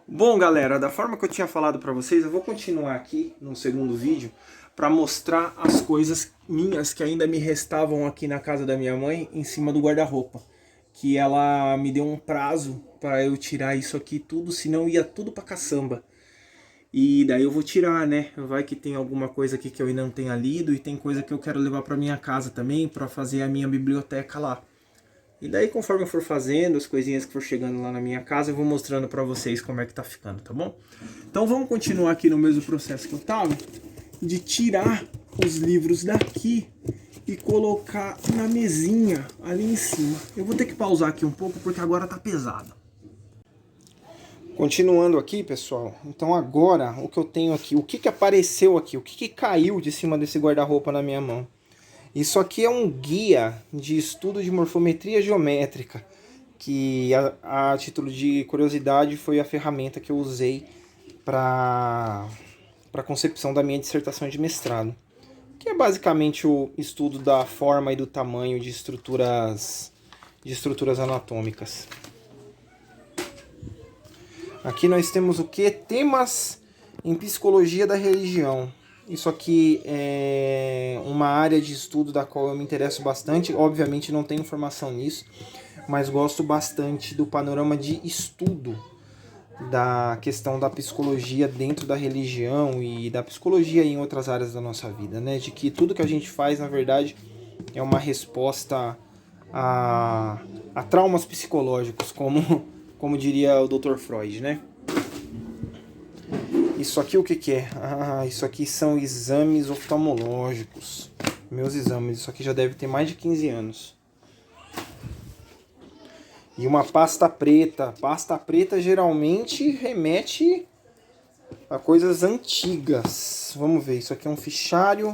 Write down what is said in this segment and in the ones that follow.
Bom, galera, da forma que eu tinha falado pra vocês, eu vou continuar aqui no segundo vídeo para mostrar as coisas minhas que ainda me restavam aqui na casa da minha mãe, em cima do guarda-roupa. Que ela me deu um prazo para eu tirar isso aqui tudo, senão ia tudo pra caçamba. E daí eu vou tirar, né? Vai que tem alguma coisa aqui que eu ainda não tenha lido e tem coisa que eu quero levar pra minha casa também, para fazer a minha biblioteca lá. E daí, conforme eu for fazendo, as coisinhas que for chegando lá na minha casa, eu vou mostrando pra vocês como é que tá ficando, tá bom? Então vamos continuar aqui no mesmo processo que eu tava, de tirar os livros daqui e colocar na mesinha ali em cima. Eu vou ter que pausar aqui um pouco porque agora tá pesado. Continuando aqui, pessoal, então agora o que eu tenho aqui, o que apareceu aqui, o que caiu de cima desse guarda-roupa na minha mão? Isso aqui é um guia de estudo de morfometria geométrica, que a título de curiosidade foi a ferramenta que eu usei para a concepção da minha dissertação de mestrado, que é basicamente o estudo da forma e do tamanho de estruturas anatômicas. Aqui nós temos o que? Temas em psicologia da religião. Isso aqui é uma área de estudo da qual eu me interesso bastante. Obviamente não tenho formação nisso, mas gosto bastante do panorama de estudo da questão da psicologia dentro da religião e da psicologia em outras áreas da nossa vida, né? De que tudo que a gente faz, na verdade, é uma resposta a traumas psicológicos, como diria o Dr. Freud, né? Isso aqui o que é? Isso aqui são exames oftalmológicos. Meus exames, isso aqui já deve ter mais de 15 anos. E uma pasta preta. Pasta preta geralmente remete a coisas antigas. Vamos ver, isso aqui é um fichário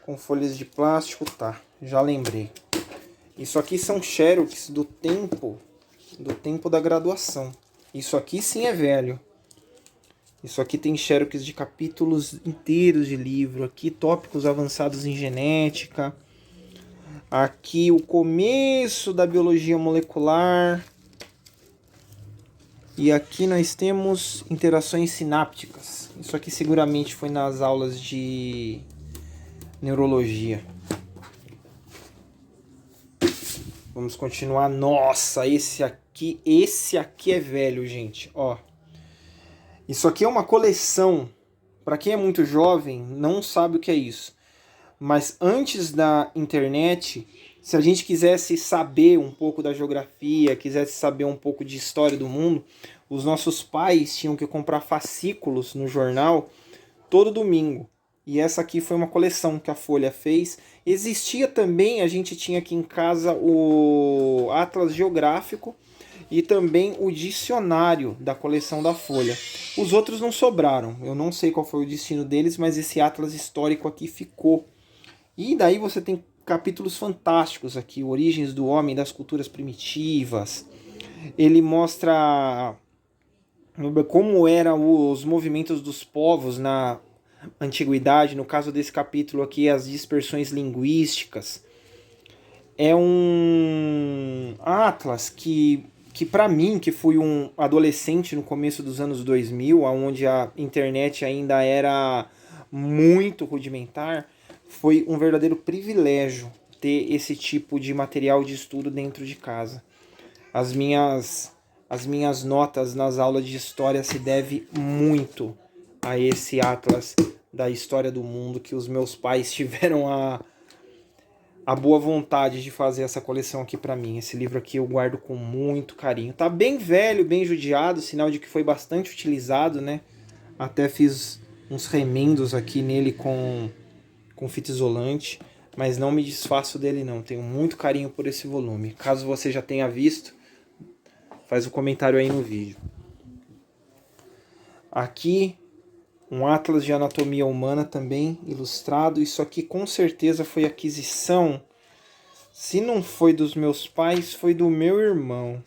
com folhas de plástico, tá, já lembrei. Isso aqui são xerox do tempo da graduação. Isso aqui sim é velho. Isso aqui tem xerox de capítulos inteiros de livro. Aqui tópicos avançados em genética. Aqui o começo da biologia molecular. E aqui nós temos interações sinápticas. Isso aqui seguramente foi nas aulas de neurologia. Vamos continuar. Nossa, esse aqui é velho, gente. Ó. Isso aqui é uma coleção. Para quem é muito jovem, não sabe o que é isso. Mas antes da internet, se a gente quisesse saber um pouco da geografia, quisesse saber um pouco de história do mundo, os nossos pais tinham que comprar fascículos no jornal todo domingo. E essa aqui foi uma coleção que a Folha fez. Existia também, a gente tinha aqui em casa o Atlas Geográfico e também o dicionário da coleção da Folha. Os outros não sobraram, eu não sei qual foi o destino deles, mas esse Atlas histórico aqui ficou. E daí você tem capítulos fantásticos aqui, Origens do Homem, das Culturas Primitivas. Ele mostra como eram os movimentos dos povos na antiguidade. No caso desse capítulo aqui, as dispersões linguísticas. É um atlas que para mim, que fui um adolescente no começo dos anos 2000, onde a internet ainda era muito rudimentar, foi um verdadeiro privilégio ter esse tipo de material de estudo dentro de casa. As minhas notas nas aulas de história se devem muito a esse atlas da história do mundo que os meus pais tiveram a boa vontade de fazer essa coleção aqui para mim. Esse livro aqui eu guardo com muito carinho. Tá bem velho, bem judiado, sinal de que foi bastante utilizado, né? Até fiz uns remendos aqui nele com fita isolante, mas não me desfaço dele não. Tenho muito carinho por esse volume. Caso você já tenha visto, faz um comentário aí no vídeo. Aqui um atlas de anatomia humana também ilustrado. Isso aqui com certeza foi aquisição, se não foi dos meus pais, foi do meu irmão.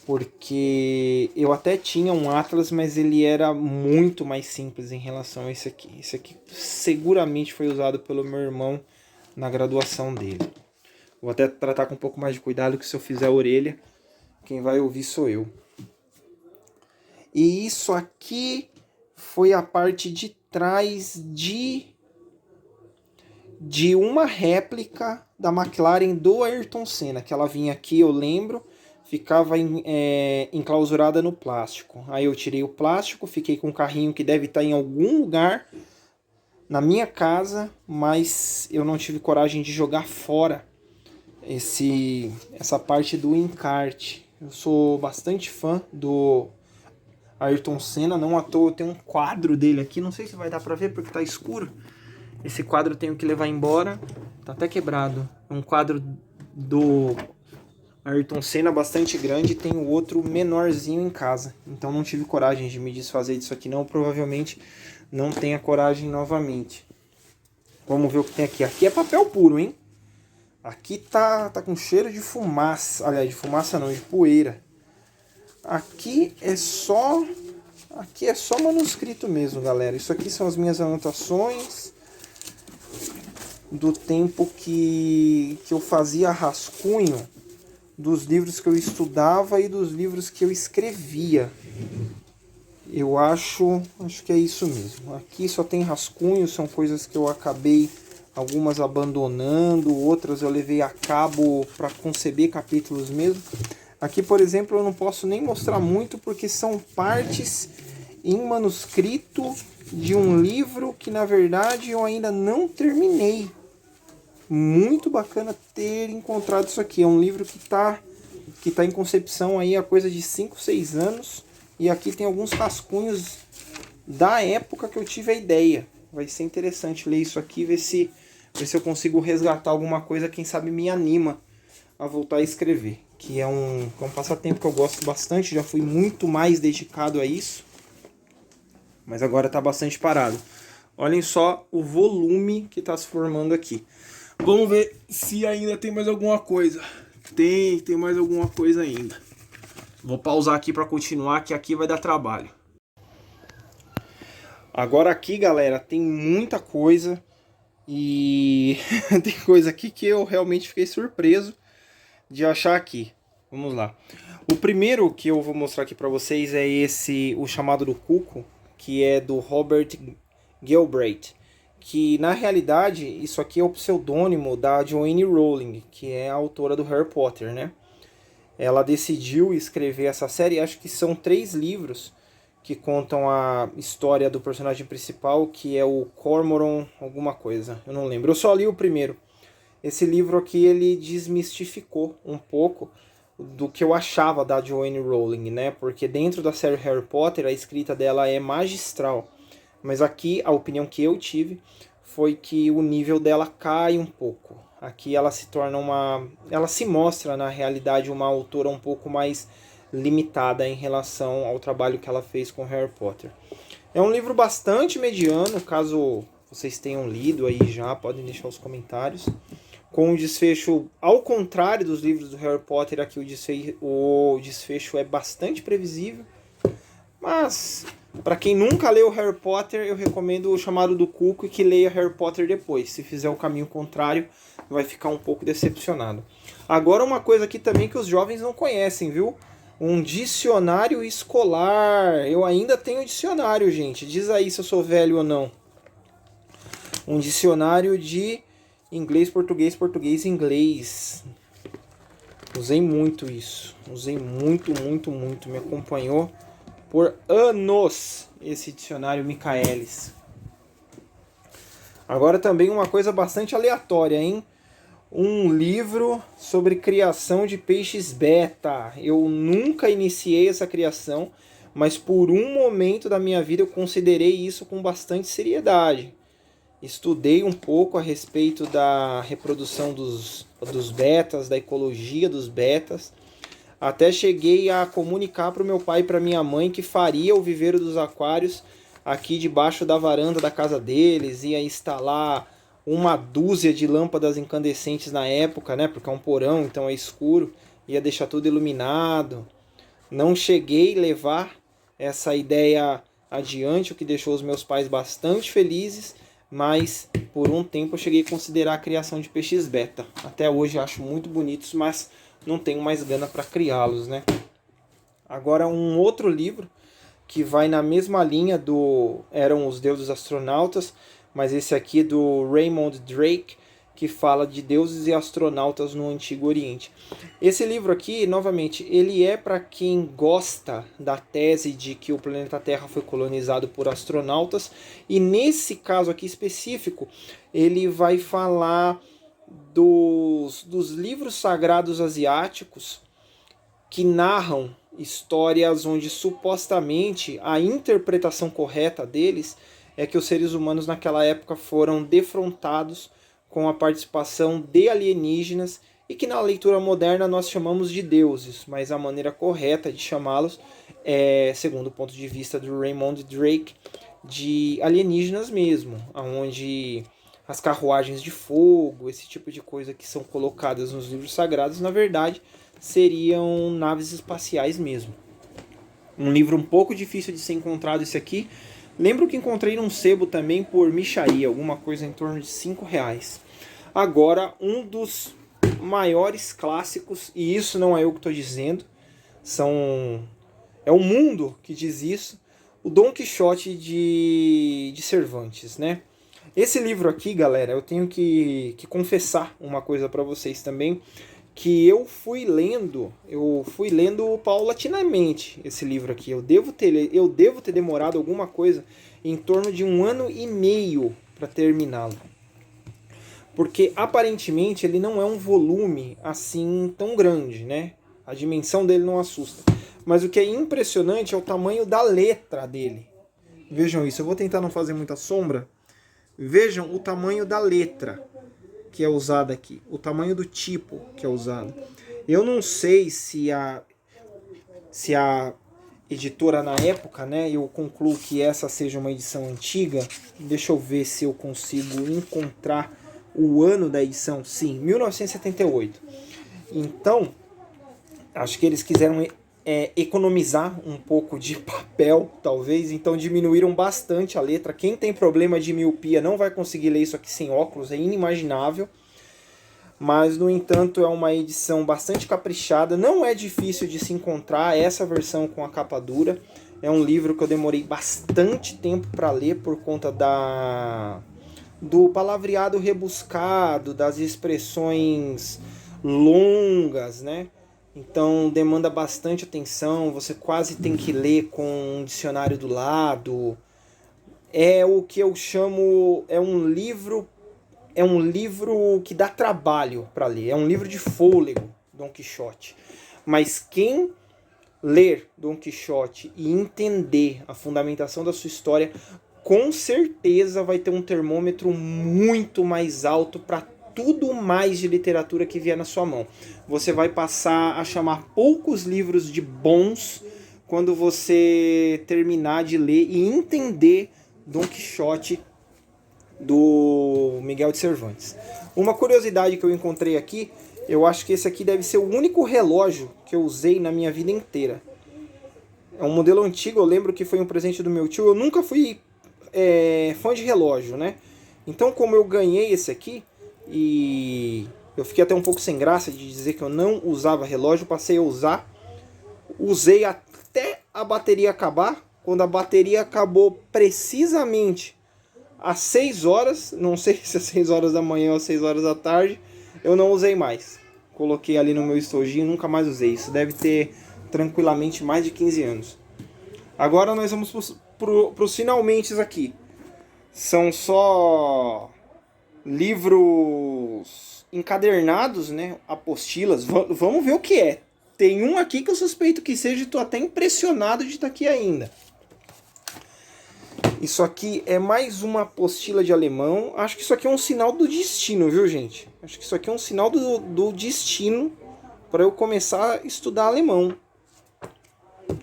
Porque eu até tinha um atlas, mas ele era muito mais simples em relação a esse aqui. Esse aqui seguramente foi usado pelo meu irmão na graduação dele. Vou até tratar com um pouco mais de cuidado, que se eu fizer a orelha, quem vai ouvir sou eu. E isso aqui foi a parte de trás de uma réplica da McLaren do Ayrton Senna, que ela vinha aqui, eu lembro, ficava enclausurada no plástico. Aí eu tirei o plástico, fiquei com um carrinho que deve estar em algum lugar na minha casa, mas eu não tive coragem de jogar fora essa parte do encarte. Eu sou bastante fã do Ayrton Senna, não à toa eu tenho um quadro dele aqui, não sei se vai dar pra ver porque tá escuro. Esse quadro eu tenho que levar embora, tá até quebrado. É um quadro do Ayrton Senna bastante grande e tem o outro menorzinho em casa. Então não tive coragem de me desfazer disso aqui não, provavelmente não tenha coragem novamente. Vamos ver o que tem aqui. Aqui é papel puro, hein? Aqui tá com cheiro de fumaça. Aliás, de fumaça não, de poeira. Aqui é só manuscrito mesmo, galera. Isso aqui são as minhas anotações do tempo que eu fazia rascunho dos livros que eu estudava e dos livros que eu escrevia. Eu acho que é isso mesmo. Aqui só tem rascunho, são coisas que eu acabei algumas abandonando, outras eu levei a cabo para conceber capítulos mesmo. Aqui, por exemplo, eu não posso nem mostrar muito porque são partes em manuscrito de um livro que na verdade eu ainda não terminei. Muito bacana ter encontrado isso aqui. É um livro que tá em concepção aí há coisa de 5, 6 anos. E aqui tem alguns rascunhos da época que eu tive a ideia. Vai ser interessante ler isso aqui, ver se eu consigo resgatar alguma coisa, quem sabe me anima a voltar a escrever. Que é um passatempo que eu gosto bastante, já fui muito mais dedicado a isso. Mas agora está bastante parado. Olhem só o volume que está se formando aqui. Vamos ver se ainda tem mais alguma coisa. Tem mais alguma coisa ainda. Vou pausar aqui para continuar, que aqui vai dar trabalho. Agora aqui, galera, tem muita coisa. E tem coisa aqui que eu realmente fiquei surpreso de achar aqui. Vamos lá. O primeiro que eu vou mostrar aqui para vocês é o chamado do Cuco, que é do Robert Galbraith. Que na realidade isso aqui é o pseudônimo da Joanne Rowling, que é a autora do Harry Potter, né? Ela decidiu escrever essa série, acho que são 3 livros que contam a história do personagem principal, que é o Cormoran alguma coisa, eu não lembro. Eu só li o primeiro. Esse livro aqui ele desmistificou um pouco do que eu achava da Joanne Rowling, né? Porque dentro da série Harry Potter a escrita dela é magistral. Mas aqui a opinião que eu tive foi que o nível dela cai um pouco. Aqui ela se torna ela se mostra na realidade uma autora um pouco mais limitada em relação ao trabalho que ela fez com Harry Potter. É um livro bastante mediano, caso vocês tenham lido aí já, podem deixar os comentários. Com um desfecho ao contrário dos livros do Harry Potter, aqui o desfecho é bastante previsível. Mas para quem nunca leu Harry Potter, eu recomendo o chamado do Cuco e que leia Harry Potter depois. Se fizer o caminho contrário, vai ficar um pouco decepcionado. Agora uma coisa aqui também que os jovens não conhecem, viu? Um dicionário escolar. Eu ainda tenho dicionário, gente. Diz aí se eu sou velho ou não. Um dicionário de inglês, português, português e inglês. Usei muito isso. Usei muito, muito, muito. Me acompanhou por anos esse dicionário Michaelis. Agora também uma coisa bastante aleatória, hein? Um livro sobre criação de peixes beta. Eu nunca iniciei essa criação, mas por um momento da minha vida eu considerei isso com bastante seriedade. Estudei um pouco a respeito da reprodução dos betas, da ecologia dos betas. Até cheguei a comunicar para o meu pai e para minha mãe que faria o viveiro dos aquários aqui debaixo da varanda da casa deles. Ia instalar uma dúzia de lâmpadas incandescentes na época, né? Porque é um porão, então é escuro. Ia deixar tudo iluminado. Não cheguei a levar essa ideia adiante, o que deixou os meus pais bastante felizes. Mas por um tempo eu cheguei a considerar a criação de peixes beta. Até hoje eu acho muito bonitos, mas não tenho mais gana para criá-los, né? Agora um outro livro que vai na mesma linha do Eram os Deuses Astronautas, mas esse aqui do Raymond Drake, que fala de deuses e astronautas no Antigo Oriente. Esse livro aqui, novamente, ele é para quem gosta da tese de que o planeta Terra foi colonizado por astronautas, e nesse caso aqui específico, ele vai falar dos livros sagrados asiáticos que narram histórias onde supostamente a interpretação correta deles é que os seres humanos naquela época foram defrontados com a participação de alienígenas e que na leitura moderna nós chamamos de deuses, mas a maneira correta de chamá-los é, segundo o ponto de vista do Raymond Drake, de alienígenas mesmo, onde as carruagens de fogo, esse tipo de coisa que são colocadas nos livros sagrados, na verdade, seriam naves espaciais mesmo. Um livro um pouco difícil de ser encontrado esse aqui. Lembro que encontrei num sebo também por micharia, alguma coisa em torno de R$5. Agora, um dos maiores clássicos, e isso não é eu que estou dizendo, é o mundo que diz isso, o Dom Quixote de Cervantes, né? Esse livro aqui, galera, eu tenho que confessar uma coisa para vocês também, que eu fui lendo paulatinamente esse livro aqui. Eu devo ter demorado alguma coisa em torno de 1 ano e meio para terminá-lo. Porque aparentemente ele não é um volume assim tão grande, né? A dimensão dele não assusta. Mas o que é impressionante é o tamanho da letra dele. Vejam isso, eu vou tentar não fazer muita sombra. Vejam o tamanho da letra que é usada aqui, o tamanho do tipo que é usado. Eu não sei se a editora na época, né, eu concluo que essa seja uma edição antiga. Deixa eu ver se eu consigo encontrar o ano da edição. Sim, 1978. Então, acho que eles quiseram economizar um pouco de papel, talvez, então diminuíram bastante a letra. Quem tem problema de miopia não vai conseguir ler isso aqui sem óculos, é inimaginável. Mas, no entanto, é uma edição bastante caprichada, não é difícil de se encontrar essa versão com a capa dura. É um livro que eu demorei bastante tempo para ler por conta do palavreado rebuscado, das expressões longas, né? Então demanda bastante atenção, você quase tem que ler com um dicionário do lado. É o que eu chamo, é um livro que dá trabalho para ler, é um livro de fôlego, Dom Quixote. Mas quem ler Dom Quixote e entender a fundamentação da sua história, com certeza vai ter um termômetro muito mais alto para tudo mais de literatura que vier na sua mão. Você vai passar a chamar poucos livros de bons quando você terminar de ler e entender Dom Quixote do Miguel de Cervantes. Uma curiosidade que eu encontrei aqui, eu acho que esse aqui deve ser o único relógio que eu usei na minha vida inteira. É um modelo antigo, eu lembro que foi um presente do meu tio. Eu nunca fui fã de relógio, né? Então, como eu ganhei esse aqui, e eu fiquei até um pouco sem graça de dizer que eu não usava relógio, passei a usar. Usei até a bateria acabar. Quando a bateria acabou precisamente às 6 horas, não sei se é 6 horas da manhã ou 6 horas da tarde, eu não usei mais. Coloquei ali no meu estojinho, nunca mais usei. Isso deve ter tranquilamente mais de 15 anos. Agora nós vamos para os finalmente aqui. São só livros encadernados, né? Apostilas. Vamos ver o que é. Tem um aqui que eu suspeito que seja, e estou até impressionado de estar aqui ainda. Isso aqui é mais uma apostila de alemão. Acho que isso aqui é um sinal do destino, viu, gente? Acho que isso aqui é um sinal do destino para eu começar a estudar alemão.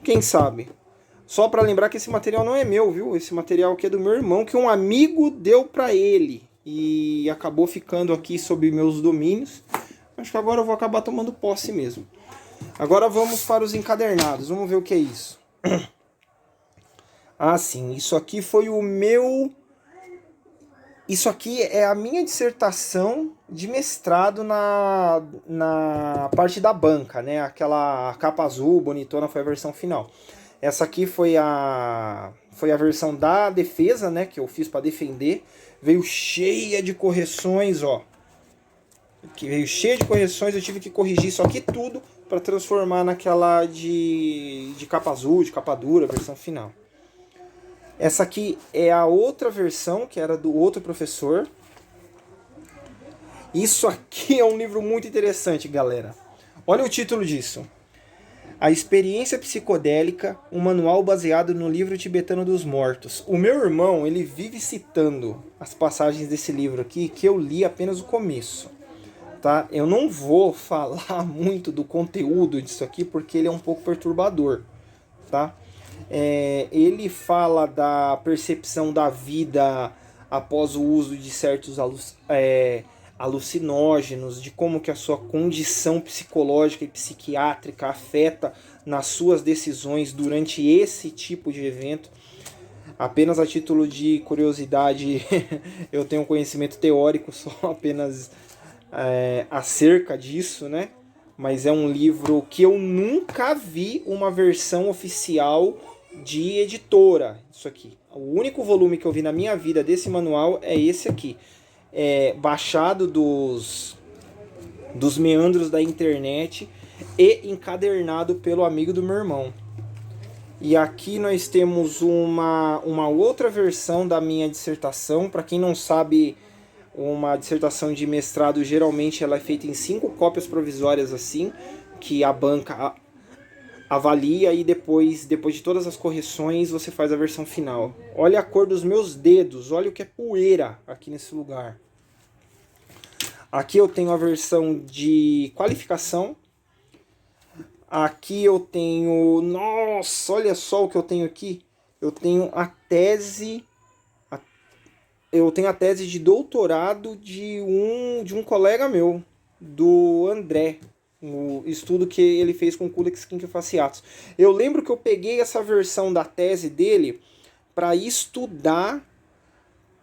Quem sabe? Só para lembrar que esse material não é meu, viu? Esse material aqui é do meu irmão, que um amigo deu para ele. E acabou ficando aqui sob meus domínios. Acho que agora eu vou acabar tomando posse mesmo. Agora vamos para os encadernados. Vamos ver o que é isso. Ah, sim. Isso aqui foi o meu... Isso aqui é a minha dissertação de mestrado na parte da banca, né? Aquela capa azul bonitona foi a versão final. Essa aqui foi a versão da defesa, né, que eu fiz para defender. Veio cheia de correções, ó. Que veio cheia de correções, eu tive que corrigir isso aqui tudo para transformar naquela de capa azul, de capa dura, versão final. Essa aqui é a outra versão, que era do outro professor. Isso aqui é um livro muito interessante, galera. Olha o título disso. A Experiência Psicodélica, um manual baseado no livro tibetano dos mortos. O meu irmão, ele vive citando as passagens desse livro aqui, que eu li apenas o começo. Tá? Eu não vou falar muito do conteúdo disso aqui, porque ele é um pouco perturbador. Tá? Ele fala da percepção da vida após o uso de certos alucinógenos, de como que a sua condição psicológica e psiquiátrica afeta nas suas decisões durante esse tipo de evento. Apenas a título de curiosidade, eu tenho um conhecimento teórico só apenas acerca disso, né? Mas é um livro que eu nunca vi uma versão oficial de editora. Isso aqui. O único volume que eu vi na minha vida desse manual é esse aqui. Baixado dos meandros da internet e encadernado pelo amigo do meu irmão. E aqui nós temos uma outra versão da minha dissertação. Para quem não sabe, uma dissertação de mestrado geralmente ela é feita em 5 cópias provisórias assim, que a banca avalia e depois de todas as correções você faz a versão final. Olha a cor dos meus dedos, olha o que é poeira aqui nesse lugar. Aqui eu tenho a versão de qualificação. Aqui eu tenho... Nossa, olha só o que eu tenho aqui. Eu tenho a tese... Eu tenho a tese de doutorado de um colega meu, do André. O estudo que ele fez com Culex quinquefasciatus. Eu lembro que eu peguei essa versão da tese dele para estudar,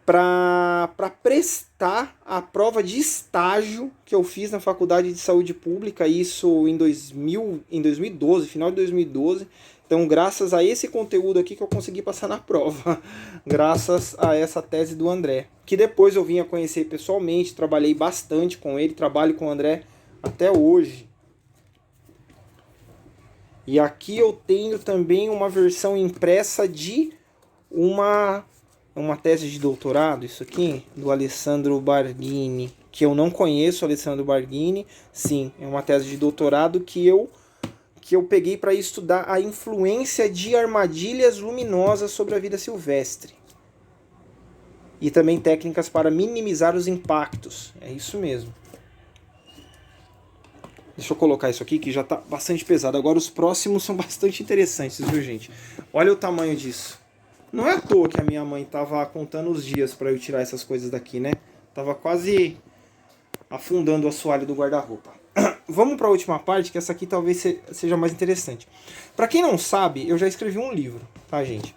para prestar a prova de estágio que eu fiz na Faculdade de Saúde Pública, isso em 2012, final de 2012. Então, graças a esse conteúdo aqui que eu consegui passar na prova, graças a essa tese do André, que depois eu vim a conhecer pessoalmente, trabalhei bastante com ele, trabalho com o André até hoje. E aqui eu tenho também uma versão impressa de uma tese de doutorado, isso aqui, do Alessandro Barghini, que eu não conheço o Alessandro Barghini. Sim, é uma tese de doutorado que eu peguei para estudar a influência de armadilhas luminosas sobre a vida silvestre. E também técnicas para minimizar os impactos. É isso mesmo. Deixa eu colocar isso aqui que já está bastante pesado. Agora os próximos são bastante interessantes, viu, gente? Olha o tamanho disso. Não é à toa que a minha mãe estava contando os dias para eu tirar essas coisas daqui, né? Tava quase afundando o assoalho do guarda-roupa. Vamos para a última parte, que essa aqui talvez seja mais interessante. Para quem não sabe, eu já escrevi um livro, tá, gente?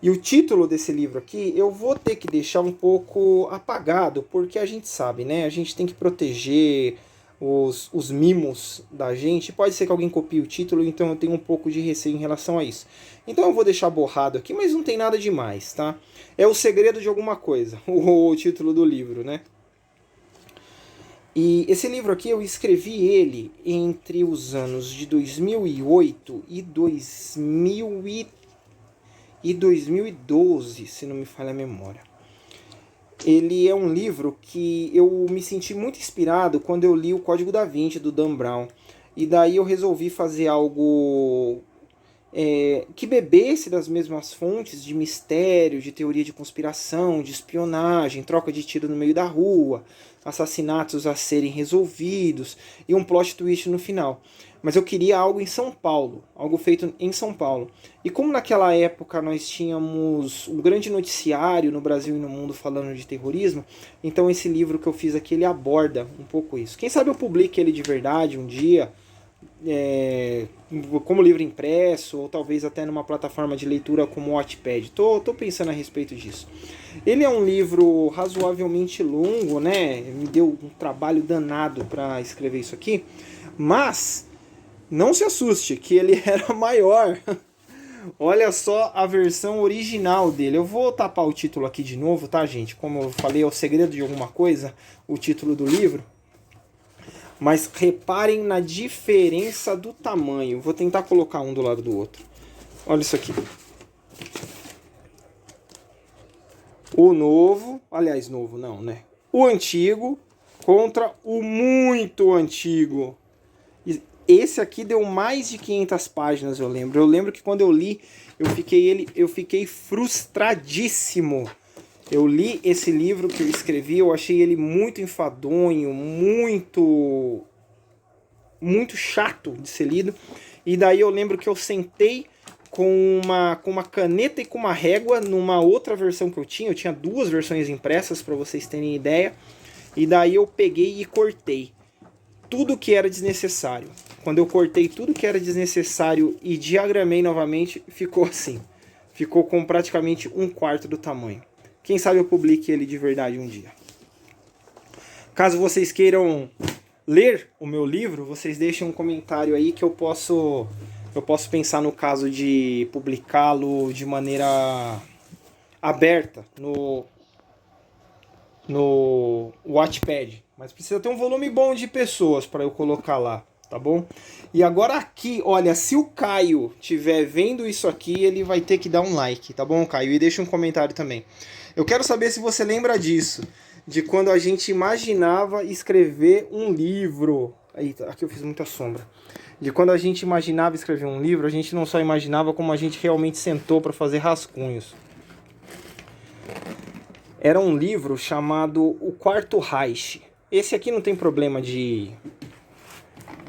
E o título desse livro aqui eu vou ter que deixar um pouco apagado, porque a gente sabe, né? A gente tem que proteger os mimos da gente. Pode ser que alguém copie o título, então eu tenho um pouco de receio em relação a isso. Então eu vou deixar borrado aqui, mas não tem nada demais, tá? É o segredo de alguma coisa, o título do livro, né? E esse livro aqui eu escrevi ele entre os anos de 2008 e 2012, se não me falha a memória. Ele é um livro que eu me senti muito inspirado quando eu li o Código da Vinci, do Dan Brown. E daí eu resolvi fazer algo que bebesse das mesmas fontes de mistério, de teoria de conspiração, de espionagem, troca de tiro no meio da rua, assassinatos a serem resolvidos e um plot twist no final. Mas eu queria algo em São Paulo, algo feito em São Paulo. E como naquela época nós tínhamos um grande noticiário no Brasil e no mundo falando de terrorismo, então esse livro que eu fiz aqui, ele aborda um pouco isso. Quem sabe eu publique ele de verdade um dia, como livro impresso, ou talvez até numa plataforma de leitura como o Wattpad. Tô pensando a respeito disso. Ele é um livro razoavelmente longo, né? Me deu um trabalho danado para escrever isso aqui, mas não se assuste que ele era maior Olha só a versão original dele. Eu vou tapar o título aqui de novo, tá, gente? Como eu falei, é o segredo de alguma coisa, o título do livro. Mas reparem na diferença do tamanho. Vou tentar colocar um do lado do outro. Olha isso aqui. O novo, aliás, novo não, né? O antigo contra o muito antigo. Esse aqui deu mais de 500 páginas, eu lembro. Eu lembro que quando eu li, eu fiquei frustradíssimo. Eu li esse livro que eu escrevi, eu achei ele muito enfadonho, muito chato de ser lido. E daí eu lembro que eu sentei com uma caneta e com uma régua numa outra versão que eu tinha duas versões impressas para vocês terem ideia. E daí eu peguei e cortei tudo que era desnecessário. Quando eu cortei tudo que era desnecessário e diagramei novamente, ficou assim. Ficou com praticamente 1/4 do tamanho. Quem sabe eu publique ele de verdade um dia. Caso vocês queiram ler o meu livro, vocês deixem um comentário aí que eu posso pensar no caso de publicá-lo de maneira aberta no Wattpad. Mas precisa ter um volume bom de pessoas para eu colocar lá, tá bom? E agora aqui, olha, se o Caio estiver vendo isso aqui, ele vai ter que dar um like, tá bom, Caio? E deixa um comentário também. Eu quero saber se você lembra disso, de quando a gente imaginava escrever um livro. Eita, aqui eu fiz muita sombra. De quando a gente imaginava escrever um livro, a gente não só imaginava, como a gente realmente sentou para fazer rascunhos. Era um livro chamado O Quarto Reich. Esse aqui não tem problema de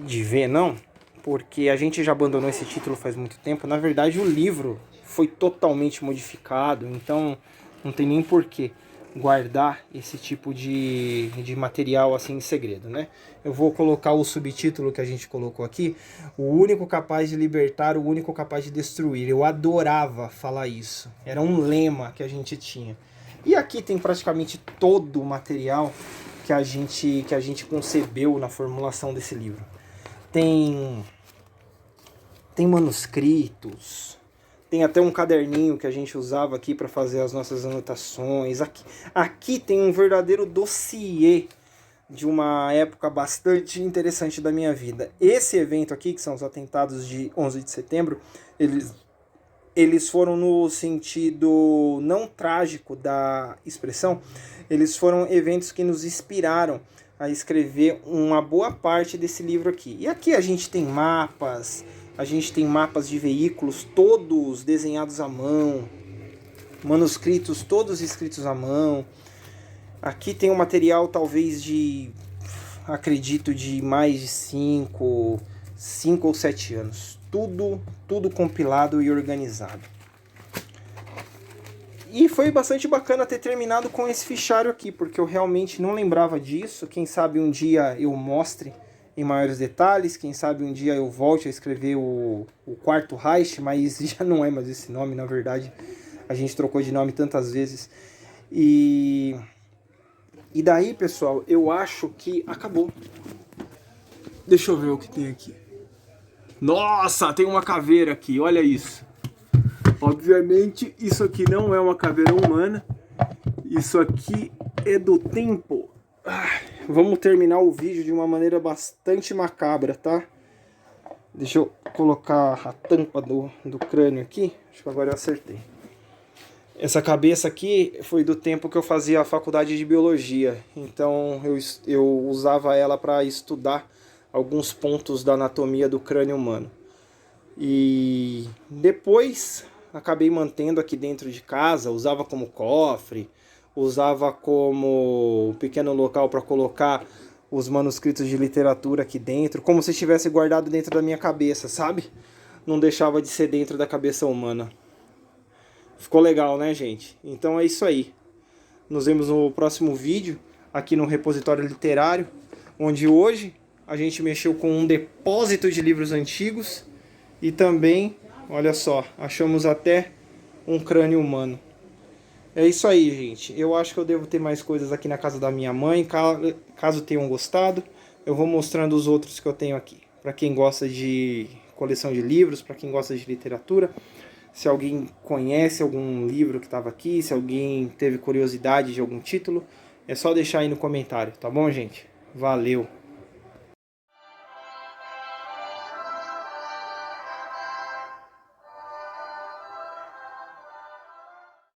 ver, não, porque a gente já abandonou esse título faz muito tempo. Na verdade, o livro foi totalmente modificado, então não tem nem porquê guardar esse tipo de material assim em segredo, né? Eu vou colocar o subtítulo que a gente colocou aqui: o único capaz de libertar, o único capaz de destruir. Eu adorava falar isso, era um lema que a gente tinha. E aqui tem praticamente todo o material que a gente concebeu na formulação desse livro. Tem manuscritos, tem até um caderninho que a gente usava aqui para fazer as nossas anotações. Aqui tem um verdadeiro dossiê de uma época bastante interessante da minha vida. Esse evento aqui, que são os atentados de 11 de setembro, eles foram no sentido não trágico da expressão, eles foram eventos que nos inspiraram a escrever uma boa parte desse livro aqui. E aqui a gente tem mapas de veículos, todos desenhados à mão, manuscritos todos escritos à mão. Aqui tem um material talvez acredito, de mais de 5 ou 7 anos. Tudo compilado e organizado. E foi bastante bacana ter terminado com esse fichário aqui, porque eu realmente não lembrava disso. Quem sabe um dia eu mostre em maiores detalhes, quem sabe um dia eu volte a escrever o Quarto Reich, mas já não é mais esse nome, na verdade. A gente trocou de nome tantas vezes. E daí, pessoal, eu acho que acabou. Deixa eu ver o que tem aqui. Nossa, tem uma caveira aqui, olha isso. Obviamente, isso aqui não é uma caveira humana. Isso aqui é do tempo. Vamos terminar o vídeo de uma maneira bastante macabra, tá? Deixa eu colocar a tampa do crânio aqui. Acho que agora eu acertei. Essa cabeça aqui foi do tempo que eu fazia a faculdade de biologia. Então eu usava ela para estudar alguns pontos da anatomia do crânio humano. E depois acabei mantendo aqui dentro de casa, usava como cofre, usava como um pequeno local para colocar os manuscritos de literatura aqui dentro, como se estivesse guardado dentro da minha cabeça, sabe? Não deixava de ser dentro da cabeça humana. Ficou legal, né, gente? Então é isso aí. Nos vemos no próximo vídeo, aqui no Repositório Literário, onde hoje a gente mexeu com um depósito de livros antigos e também, olha só, achamos até um crânio humano. É isso aí, gente. Eu acho que eu devo ter mais coisas aqui na casa da minha mãe. Caso tenham gostado, eu vou mostrando os outros que eu tenho aqui. Para quem gosta de coleção de livros, para quem gosta de literatura, Se alguém conhece algum livro que estava aqui, se alguém teve curiosidade de algum título, é só deixar aí no comentário, tá bom, gente? Valeu!